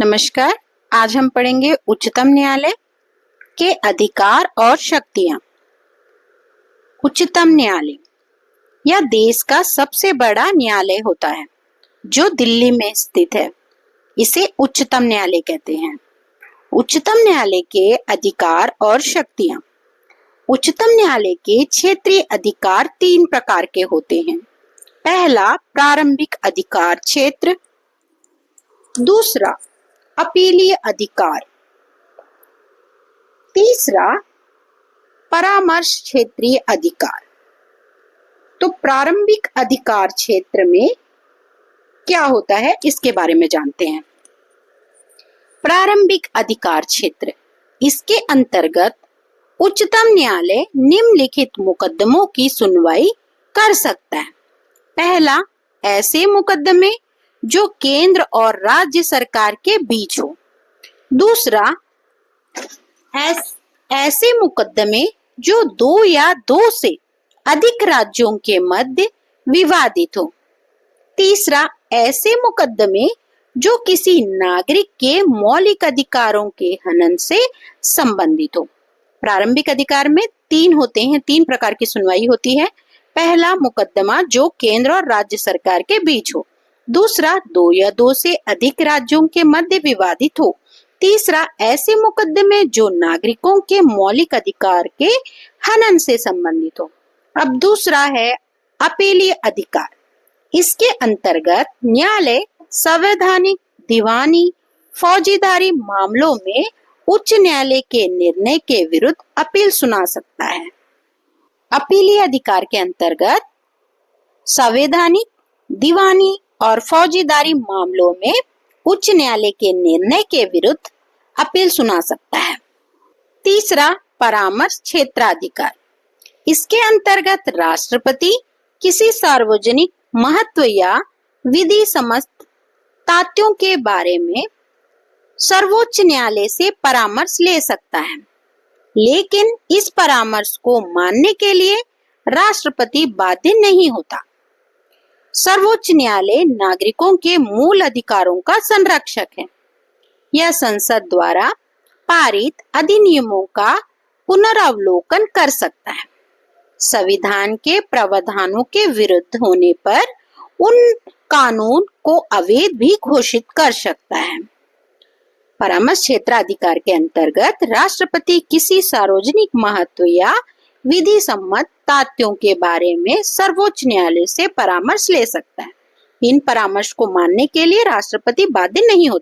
नमस्कार। आज हम पढ़ेंगे उच्चतम न्यायालय के अधिकार और शक्तियां। उच्चतम न्यायालय यह देश का सबसे बड़ा न्यायालय होता है जो दिल्ली में स्थित है। इसे उच्चतम न्यायालय कहते हैं। उच्चतम न्यायालय के अधिकार और शक्तियां। उच्चतम न्यायालय के क्षेत्रीय अधिकार 3 प्रकार के होते हैं। पहला प्रारंभिक अधिकार क्षेत्र, दूसरा अपीलीय अधिकार, तीसरा परामर्श क्षेत्रीय अधिकार। तो प्रारंभिक अधिकार क्षेत्र में क्या होता है इसके बारे में जानते हैं। प्रारंभिक अधिकार क्षेत्र, इसके अंतर्गत उच्चतम न्यायालय निम्नलिखित मुकदमों की सुनवाई कर सकता है। पहला, ऐसे मुकदमे जो केंद्र और राज्य सरकार के बीच हो। दूसरा, ऐसे मुकदमे जो 2 या 2 से अधिक राज्यों के मध्य विवादित हो। तीसरा, ऐसे मुकदमे जो किसी नागरिक के मौलिक अधिकारों के हनन से संबंधित हो। प्रारंभिक अधिकार में 3 होते हैं, 3 प्रकार की सुनवाई होती है। पहला, मुकदमा जो केंद्र और राज्य सरकार के बीच हो। दूसरा, 2 या 2 से अधिक राज्यों के मध्य विवादित हो। तीसरा, ऐसे मुकदमे जो नागरिकों के मौलिक अधिकार के हनन से संबंधित हो। अब दूसरा है अपीलीय अधिकार। इसके अंतर्गत न्यायालय संवैधानिक, दीवानी, फौजदारी मामलों में उच्च न्यायालय के निर्णय के विरुद्ध अपील सुना सकता है। अपीलीय अधिकार के अंतर्गत संवैधानिक, दीवानी और फौजदारी मामलों में उच्च न्यायालय के निर्णय के विरुद्ध अपील सुना सकता है। तीसरा, परामर्श क्षेत्राधिकार। इसके अंतर्गत राष्ट्रपति किसी सार्वजनिक महत्व या विधि सम्मत तथ्यों के बारे में सर्वोच्च न्यायालय से परामर्श ले सकता है, लेकिन इस परामर्श को मानने के लिए राष्ट्रपति बाध्य नहीं होता। सर्वोच्च न्यायालय नागरिकों के मूल अधिकारों का संरक्षक है। यह संसद द्वारा पारित अधिनियमों का पुनरावलोकन कर सकता है। संविधान के प्रावधानों के विरुद्ध होने पर उन कानून को अवैध भी घोषित कर सकता है। परामर्श क्षेत्राधिकार के अंतर्गत राष्ट्रपति किसी सार्वजनिक महत्व या विधि सम्मत तथ्यों के बारे में सर्वोच्च न्यायालय से परामर्श ले सकता है। इन परामर्श को मानने के लिए राष्ट्रपति बाध्य नहीं होता।